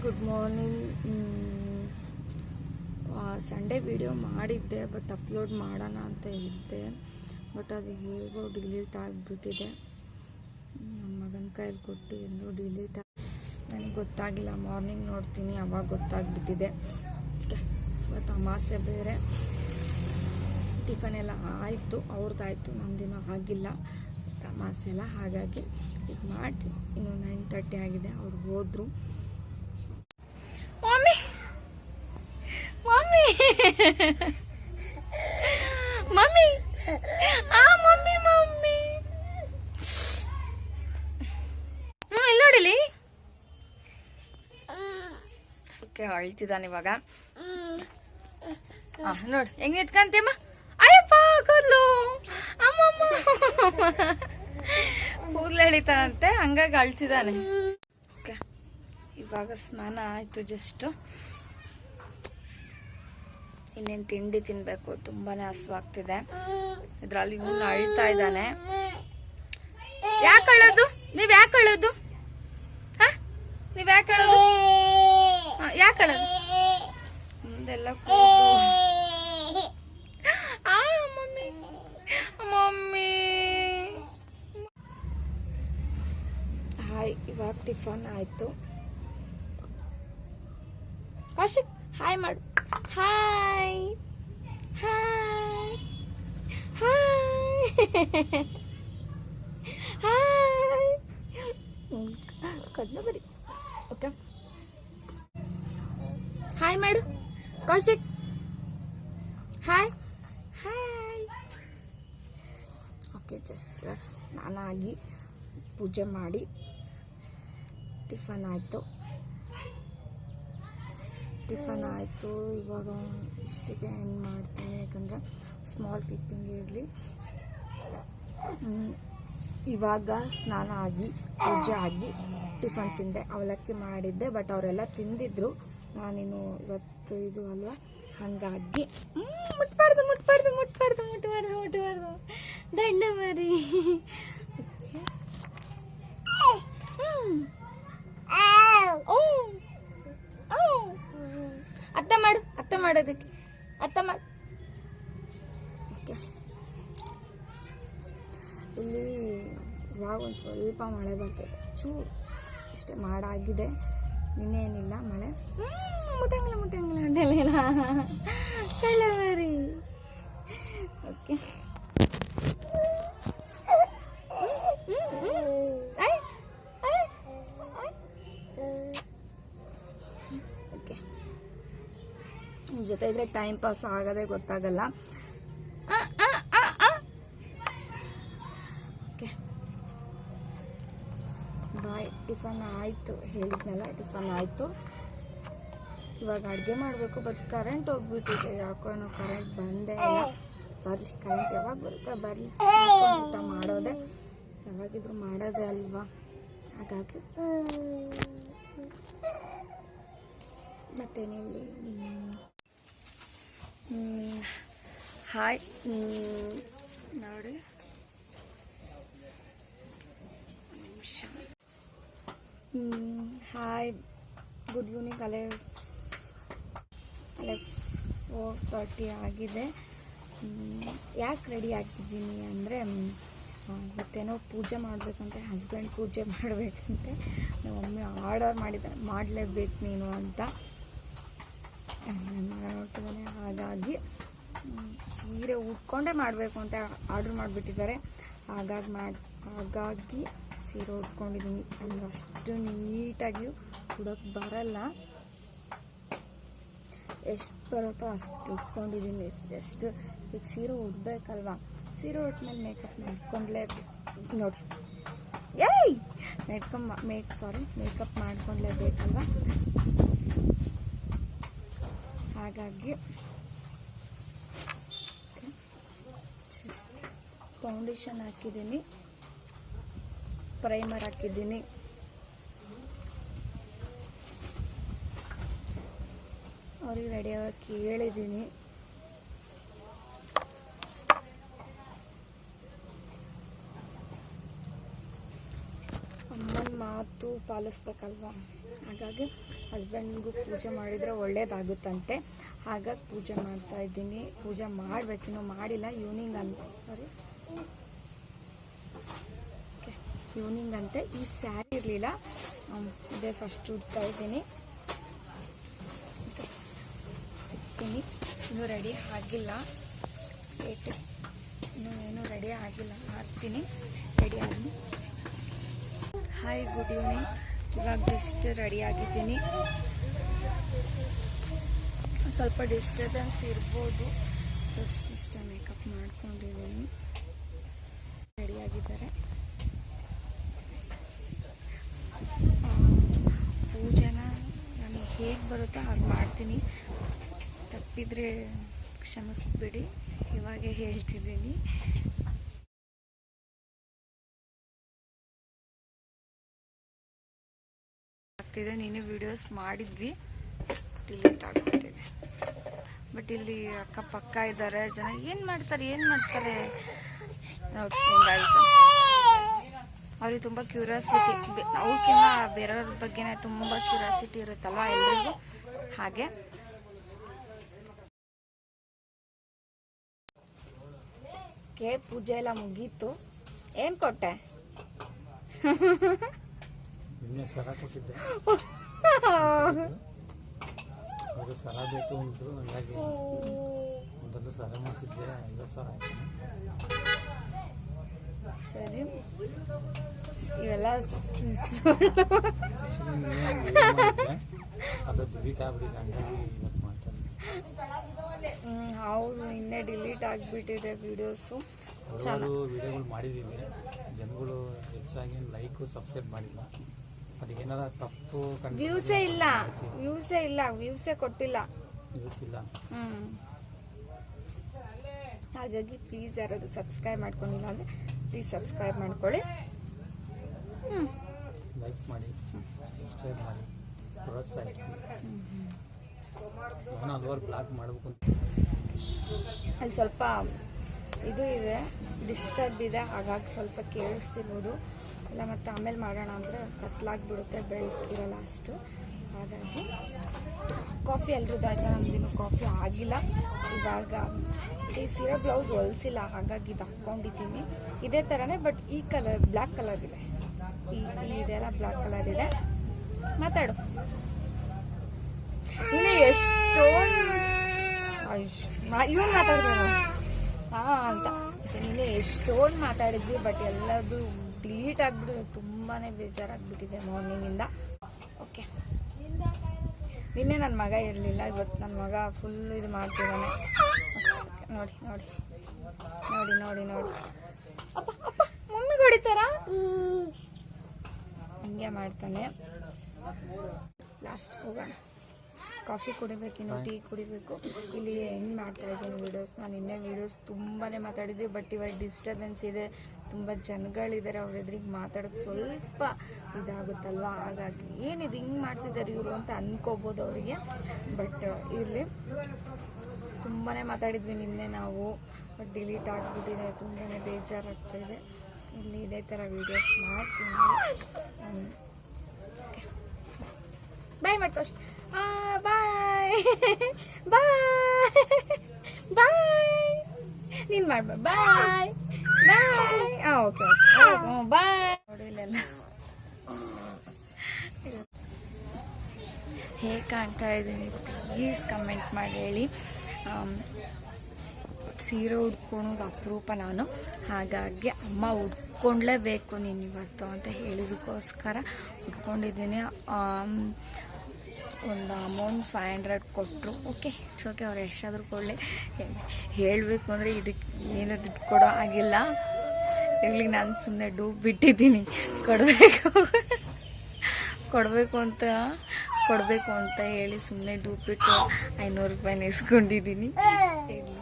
Good morning. Sunday video ಮಾಡಿದ್ದೆ, but upload ಮಾಡೋಣ ಅಂತ ಇದ್ದೆ, ಬಟ್ ಅದು ಹೇಗೋ ಡಿಲೀಟ್ ಆಗಿಬಿಟ್ಟಿದೆ. ನಮ್ಮ ಮಗನ ಕೈಯಲ್ಲಿ ಕೊಟ್ಟು ಎಲ್ಲೋ ಡಿಲೀಟ್ ನನಗೆ ಗೊತ್ತಾಗಿಲ್ಲ. ಮಾರ್ನಿಂಗ್ ನೋಡ್ತೀನಿ, ಅವಾಗ ಗೊತ್ತಾಗ್ಬಿಟ್ಟಿದೆ. ಇವತ್ತು ಅಮಾಸೆ ಬೇರೆ. ಟಿಫನ್ ಎಲ್ಲ ಆಯಿತು, ಅವ್ರದ್ದಾಯಿತು, ನಮ್ಮದಿನ್ನೂ ಆಗಿಲ್ಲ ಅಮಾಸೆ ಎಲ್ಲ. ಹಾಗಾಗಿ ಈಗ ಮಾಡ್ತೀನಿ. ಇನ್ನು 9:30 ಆಗಿದೆ. ಅವ್ರು ಹೋದ್ರು. Mummy mummy mummy mummy mummy ಇಲ್ಲಿ ನೋಡಿಲಿ. ಓಕೆ, ಅಳ್ತಿದ್ದಾನೆ ಇವಾಗ. ನೋಡಿ ಹೆಂಗ್ ನಿತ್ಕಂತೀಮ್ಮ. ಅಯ್ಯಪ್ಪ ಕೂದ್ಲು, ಅಮ್ಮಮ್ಮ ಕೂದ್ಲು ಎಳಿತಾನಂತೆ, ಹಂಗಾಗಿ ಅಳ್ತಿದ್ದಾನೆ. ಓಕೆ, ಇವಾಗ ಸ್ನಾನ ಆಯಿತು ಜಸ್ಟ್. ಇನ್ನೇನು ತಿಂಡಿ ತಿನ್ಬೇಕು, ತುಂಬಾನೇ ಹಸುವಾಗ್ತಿದೆ. ಇದ್ರಲ್ಲಿ ಇವನು ಅಳ್ತಾ ಇದ್ದಾನೆ. ಯಾಕೆ ಅಳೋದು? ನೀವ್ ಯಾಕೆ ಅಳೋದು? ನೀವ್ ಯಾಕೆ ಅಳೋದು? ಯಾಕೆ ಅಳೋದು? ಮುಂದೆಲ್ಲ ಮಮ್ಮಿ ಮಮ್ಮಿ. ಹಾಯ್, ಇವಾಗ ಟಿಫನ್ ಆಯ್ತು. ಕೌಶಿಕ್ ಹಾಯ್ ಮಾಡು. Hi hi hi hi. ಕದ್ನ ಬರಿ. ಓಕೆ, ಹಾಯ್ ಮಾಡು Kaushik. Hi hi. Okay, just ಇವಾಗ ಸ್ನಾನ ಆಗಿ ಪೂಜೆ ಮಾಡಿ ಟಿಫನ್ ಆಯಿತು. ಇವಾಗ ಇಷ್ಟಿಗೆ ಎಂಡ್ ಮಾಡ್ತೀನಿ, ಯಾಕಂದರೆ ಸ್ಮಾಲ್ ಕ್ಲಿಪ್ಪಿಂಗ್ ಇರಲಿ. ಇವಾಗ ಸ್ನಾನ ಆಗಿ ಪೂಜೆ ಆಗಿ ಟಿಫನ್ ತಿಂದೆ. ಅವಲಕ್ಕಿ ಮಾಡಿದ್ದೆ, ಬಟ್ ಅವರೆಲ್ಲ ತಿಂದಿದ್ರು. ನಾನಿನ್ನು ಇವತ್ತು ಇದು ಅಲ್ವಾ, ಹಾಗಾಗಿ ಮುಟ್ಬಾರ್ದು ಮುಟ್ಬಾರ್ದು ಮುಟ್ಬಾರ್ದು ಮುಟ್ಬಾರ್ದು ಮುಟ್ಬಾರ್ದು ದಂಡ ಮರಿ. ಅತ್ತ ಮಾಡೋದಕ್ಕೆ ಅತ್ತ ಮಾಡಿ. ಓಕೆ, ಇಲ್ಲಿ ಇವಾಗ ಒಂದು ಸ್ವಲ್ಪ ಮಳೆ ಬರ್ತದೆ, ಚೂರು ಇಷ್ಟೇ ಮಾಡಾಗಿದೆ. ಇನ್ನೇನಿಲ್ಲ ಮಳೆ. ಮುಟ್ಟಂಗಿಲ್ಲ ಮುಟ್ಟಂಗಿಲ್ಲ ಅದೆಲ್ಲ ಕಳ್ಳ ಮರಿ. ಓಕೆ, ನಿಮ್ಮ ಜೊತೆ ಇದ್ರೆ ಟೈಮ್ ಪಾಸ್ ಆಗೋದೇ ಗೊತ್ತಾಗಲ್ಲ. ಓಕೆ, ಬಾಯ್. ಟಿಫನ್ ಆಯಿತು, ಹೇಳಿದ್ನಲ್ಲ, ಟಿಫನ್ ಆಯಿತು. ಇವಾಗ ಅಡುಗೆ ಮಾಡಬೇಕು, ಬಟ್ ಕರೆಂಟ್ ಹೋಗ್ಬಿಟ್ಟಿದೆ. ಯಾಕೋ ಏನೋ ಕರೆಂಟ್ ಬಂದೇ ಇಲ್ಲ. ಬರಲಿ, ಕರೆಂಟ್ ಯಾವಾಗ ಬರುತ್ತೆ ಬರಲಿ, ಊಟ ಮಾಡೋದೆ, ಯಾವಾಗಿದ್ರು ಮಾಡೋದೇ ಅಲ್ವಾ. ಹಾಗಾಗಿ ಮತ್ತೇನಿಲ್ಲ. ಹಾಯ್ ನೋಡಿ, ನಿಮಿಷ. Hi, good evening. ಅಲ್ಲೇ 4:30 ಆಗಿದೆ. ಯಾಕೆ ರೆಡಿ ಆಗ್ತಿದ್ದೀನಿ ಅಂದರೆ, ಇವತ್ತೇನೋ ಪೂಜೆ ಮಾಡಬೇಕಂತೆ, ಹಸ್ಬೆಂಡ್ ಪೂಜೆ ಮಾಡಬೇಕಂತೆ. ಒಮ್ಮೆ ಆರ್ಡರ್ ಮಾಡಿದ್ದಾನೆ, ಮಾಡಲೇಬೇಕು ನೀನು ಅಂತ. ನನ್ನ ಮಗ ನೋಡ್ತಿದ್ದಾನೆ. ಹಾಗಾಗಿ ಸೀರೆ ಉಟ್ಕೊಂಡೇ ಮಾಡಬೇಕು ಅಂತ ಆರ್ಡ್ರ್ ಮಾಡಿಬಿಟ್ಟಿದ್ದಾರೆ. ಹಾಗಾಗಿ ಸೀರೆ ಉಟ್ಕೊಂಡಿದ್ದೀನಿ. ನನಗೆ ಅಷ್ಟು ನೀಟಾಗಿ ಉಡೋಕ್ಕೆ ಬರಲ್ಲ, ಎಷ್ಟು ಬರುತ್ತೋ ಅಷ್ಟು ಉಟ್ಕೊಂಡಿದ್ದೀನಿ. ಜಸ್ಟ್ ಈಗ ಸೀರೆ ಉಡ್ಬೇಕಲ್ವಾ, ಸೀರೆ ಉಟ್ಮೇಲೆ ಮೇಕಪ್ ಮಾಡ್ಕೊಂಡ್ಲೇಬೇಕು. ನೋಡಿ, ಮೇಕಪ್ ಮಾಡ್ಕೊಂಡ್ಲೇಬೇಕಲ್ವ. ಹಾಗಾಗಿ ಫೌಂಡೇಶನ್ ಹಾಕಿದ್ದೀನಿ, ಪ್ರೈಮರ್ ಹಾಕಿದ್ದೀನಿ. ಅವ್ರಿಗೆ ರೆಡಿ ಆಗೋಕ್ಕೆ ಹೇಳಿದ್ದೀನಿ. ಅಮ್ಮನ ಮಾತು ಪಾಲಿಸ್ಬೇಕಲ್ವಾ, ಹಾಗಾಗಿ ಹಸ್ಬೆಂಡ್ಗೂ ಪೂಜೆ ಮಾಡಿದರೆ ಒಳ್ಳೇದಾಗುತ್ತಂತೆ. ಹಾಗಾಗಿ ಪೂಜೆ ಮಾಡ್ತಾ ಇದ್ದೀನಿ. ಪೂಜೆ ಮಾಡಬೇಕಿನ್ನೂ ಮಾಡಿಲ್ಲ. ಈವ್ನಿಂಗ್ ಅಂತೆ ಈ ಸ್ಯಾರಿ ಇರಲಿಲ್ಲ, ಇದೇ ಫಸ್ಟ್ ಉಡ್ತಾ ಇದ್ದೀನಿ. ಸಿಗ್ತೀನಿ. ಇನ್ನೂ ರೆಡಿ ಆಗಿಲ್ಲ, ಇನ್ನೂ ರೆಡಿ ಆಗಿಲ್ಲ, ಮಾಡ್ತೀನಿ. ರೆಡಿ ಆಗಿ ಹಾಯ್ ಗುಡ್ ಈವ್ನಿಂಗ್. ಇವಾಗ ಜಸ್ಟ್ ರೆಡಿ ಆಗಿದ್ದೀನಿ. ಸ್ವಲ್ಪ ಡಿಸ್ಟರ್ಬೆನ್ಸ್ ಇರ್ಬೋದು, ಜಸ್ಟ್ ಇಷ್ಟ ಮೇಕಪ್ ಮಾಡ್ಕೊಂಡಿದ್ದೀನಿ. ರೆಡಿಯಾಗಿದ್ದಾರೆ. ಪೂಜೆನ ನನಗೆ ಹೇಗೆ ಬರುತ್ತೋ ಹಾಗೆ ಮಾಡ್ತೀನಿ. ತಪ್ಪಿದರೆ ಕ್ಷಮಿಸ್ಬಿಡಿ, ಇವಾಗೇ ಹೇಳ್ತಿದ್ದೀನಿ. ನೀನು ವಿಡಿಯೋಸ್ ಮಾಡಿದ್ವಿ, ಡಿಲೀಟ್ ಆಗ್ಬಿಟ್ಟಿದೆ. ಬಟ್ ಇಲ್ಲಿ ಅಕ್ಕಪಕ್ಕ ಇದ್ದಾರೆ ಜನ, ಏನು ಮಾಡ್ತಾರೆ ನೋಡಿ. ಹಿಂಗಾಯ್ತು. ಅವ್ರಿಗೆ ತುಂಬ ಕ್ಯೂರಿಯಾಸಿಟಿ, ಅವ್ರಿಗಿನ್ನ ಬೇರೆಯವ್ರ ಬಗ್ಗೆನೇ ತುಂಬ ಕ್ಯೂರಿಯಾಸಿಟಿ ಇರುತ್ತಲ್ವ ಎಲ್ರಿಗೂ. ಹಾಗೆ ಪೂಜೆ ಎಲ್ಲ ಮುಗೀತು. ಏನು ಕೊಟ್ಟೆ? ಸರ ಕೊಟ್ಟಿದ್ದೆ, ಅವರು ಸರ ಬೇಕು ಅಂದ್ರು, ಹಂಗಾಗಿ ಒಂದೊಂದು ಸರ ಮಾಡಿಸಿದ್ದೆ. 50,000 ಆಯ್ತು. ಸರಿ, ಇವೆಲ್ಲ ಅದು ಡಿಲೀಟ್ ಆಗ್ಬಿಟ್ಟಿದೆ, ಹಂಗಾಗಿ ಇವತ್ತು ಮಾಡ್ತಾರೆ. ಹೌದು, ನಿನ್ನೆ ಡಿಲೀಟ್ ಆಗಿಬಿಟ್ಟಿದೆ ವಿಡಿಯೋಸು. ಹಲವಾರು ವಿಡಿಯೋಗಳು ಮಾಡಿದ್ದೀವಿ, ಜನಗಳು ಹೆಚ್ಚಾಗಿ ಲೈಕ್ ಸಬ್ಸ್ಕ್ರೈಬ್ ಮಾಡಿಲ್ಲ. ಅದಕ್ಕೇನಾರ ತಪ್ಪು ವ್ಯೂಸೇ ಇಲ್ಲ, ವ್ಯೂಸೇ ಕೊಟ್ಟಿಲ್ಲ. ಹಾಗಾಗಿ ಪ್ಲೀಸ್ ಯಾರಾದ್ರು ಸಬ್ಸ್ಕ್ರೈಬ್ ಮಾಡ್ಕೊಂಡಿಲ್ಲ ಅಂದರೆ ಪ್ಲೀಸ್ ಸಬ್ಸ್ಕ್ರೈಬ್ ಮಾಡ್ಕೊಳ್ಳಿ. ಲೈಕ್ ಮಾಡಿ, ಸಬ್ಸ್ಕ್ರೈಬ್ ಮಾಡಿ, ಪ್ರೋತ್ಸಾಹಿಸಿ. ನಾನು ಹಲವಾರು ಬ್ಲಾಗ್ ಮಾಡಬೇಕು ಅಂತ. ಅಲ್ಲಿ ಸ್ವಲ್ಪ ಇದು ಇದೆ, ಡಿಸ್ಟರ್ಬ್ ಇದೆ, ಹಾಗಾಗಿ ಸ್ವಲ್ಪ ಕೇಳಿಸ್ತಿರ್ಬೋದು. ಇಲ್ಲ ಮತ್ತು ಆಮೇಲೆ ಮಾಡೋಣ ಅಂದರೆ ಕತ್ಲಾಗ್ಬಿಡುತ್ತೆ, ಬೆಳಕಿರಲ್ಲ ಅಷ್ಟು. ಹಾಗಾಗಿ ಕಾಫಿ ಎಲ್ರದ್ದು ಆಯಿತಾ? ನಮ್ದಿನ್ನೂ ಕಾಫಿ ಆಗಿಲ್ಲ. ಇವಾಗ ಈ ಸೀರೆ ಬ್ಲೌಸ್ ಹೊಲಿಸಿಲ್ಲ, ಹಾಗಾಗಿ ಇದು ಹಾಕ್ಕೊಂಡಿದ್ದೀನಿ. ಇದೇ ಥರನೇ, ಬಟ್ ಈ ಕಲರ್ ಬ್ಲ್ಯಾಕ್ ಕಲರ್ ಇದೆ. ಇದೆಲ್ಲ ಬ್ಲ್ಯಾಕ್ ಕಲರ್ ಇದೆ. ಮಾತಾಡು. ಇನ್ನು ಎಷ್ಟೊಂದು ಇವನು ಮಾತಾಡ್ತಾನೆ ಅಂತ ನೀನು ಎಷ್ಟೊಂದು ಮಾತಾಡಿದ್ವಿ, ಬಟ್ ಎಲ್ಲದು ಡಿಲೀಟ್ ಆಗಿಬಿಟ್ಟಿದೆ. ತುಂಬಾ ಬೇಜಾರಾಗ್ಬಿಟ್ಟಿದೆ ಮಾರ್ನಿಂಗಿಂದ. ಓಕೆ, ನಿನ್ನೆ ನನ್ನ ಮಗ ಇರಲಿಲ್ಲ, ಇವತ್ತು ನನ್ನ ಮಗ ಫುಲ್ ಇದು ಮಾಡ್ತಿದ್ದಾನೆ. ನೋಡಿ ನೋಡಿ ನೋಡಿ ನೋಡಿ ನೋಡಿ, ಅಪ್ಪ ಅಪ್ಪ ಮಮ್ಮಿ ಹೊಡಿತಾರ, ಹಿಂಗೆ ಮಾಡ್ತಾನೆ. ಲಾಸ್ಟ್ ಹೋಗೋಣ, ಕಾಫಿ ಕುಡಿಬೇಕು, ಇನ್ನು ಟೀ ಕುಡಿಬೇಕು. ಇಲ್ಲಿ ಹೆಂಗೆ ಮಾಡ್ತಾ ಇದ್ದೀನಿ ವೀಡಿಯೋಸ್. ನಾನು ನಿನ್ನೆ ವೀಡಿಯೋಸ್ ತುಂಬಾ ಮಾತಾಡಿದ್ವಿ, ಬಟ್ ಇವಾಗ ಡಿಸ್ಟರ್ಬೆನ್ಸ್ ಇದೆ, ತುಂಬ ಜನಗಳಿದ್ದಾರೆ. ಅವ್ರ ಎದುರಿಗೆ ಮಾತಾಡೋದು ಸ್ವಲ್ಪ ಇದಾಗುತ್ತಲ್ವ, ಹಾಗಾಗಿ ಏನಿದೆ ಹಿಂಗೆ ಮಾಡ್ತಿದ್ದಾರೆ ಇವರು ಅಂತ ಅನ್ಕೋಬೋದು ಅವರಿಗೆ. ಬಟ್ ಇರಲಿ, ತುಂಬಾ ಮಾತಾಡಿದ್ವಿ ನಿನ್ನೆ ನಾವು, ಬಟ್ ಡಿಲೀಟ್ ಆಗಿಬಿಟ್ಟಿದೆ. ತುಂಬಾ ಬೇಜಾರಾಗ್ತಾಯಿದೆ. ಇಲ್ಲಿ ಇದೇ ಥರ ವೀಡಿಯೋಸ್ ಮಾಡ್ತೀನಿ. ಬಾಯ್ ಮಾಡ್ಕೋಷ್ಟು. ಬಾಯ್ ಬಾಯ್ ಬಾಯ್. ನೀನು ಮಾಡ್ಬಾರ್ದು. ಬಾಯ್ ಬಾಯ್. ಓಕೆ ಓಕೆ, ಬಾಯ್. ನೋಡಿ ಇಲ್ಲೆಲ್ಲ ಹೇಗೆ ಕಾಣ್ತಾ ಇದ್ದೀನಿ ಪ್ಲೀಸ್ ಕಮೆಂಟ್ ಮಾಡಿ ಹೇಳಿ. ಸೀರೆ ಉಟ್ಕೊಳೋದು ಅಪರೂಪ ನಾನು, ಹಾಗಾಗಿ ಅಮ್ಮ ಉಟ್ಕೊಂಡ್ಲೇಬೇಕು ನೀನು ಇವತ್ತು ಅಂತ ಹೇಳಿದಕ್ಕೋಸ್ಕರ ಉಟ್ಕೊಂಡಿದ್ದೀನಿ. ಒಂದು ಅಮೌಂಟ್ 500 ಕೊಟ್ಟರು. ಓಕೆ, ಇಟ್ಸ್ ಓಕೆ, ಅವ್ರು ಎಷ್ಟಾದರೂ ಕೊಡಲಿ. ಹೇಳಬೇಕು ಅಂದರೆ ಇದಕ್ಕೆ ಏನೂ ದುಡ್ಡು ಕೊಡೋ ಆಗಿಲ್ಲ. ಇರ್ಲಿಕ್ಕೆ ನಾನು ಸುಮ್ಮನೆ ಡೂಬ್ ಬಿಟ್ಟಿದ್ದೀನಿ. ಕೊಡಬೇಕು ಅಂತ ಹೇಳಿ ಸುಮ್ಮನೆ ಡೂಬ್ ಬಿಟ್ಟು 500 ರೂಪಾಯಿನ ಇಸ್ಕೊಂಡಿದ್ದೀನಿ. ಇರಲಿ.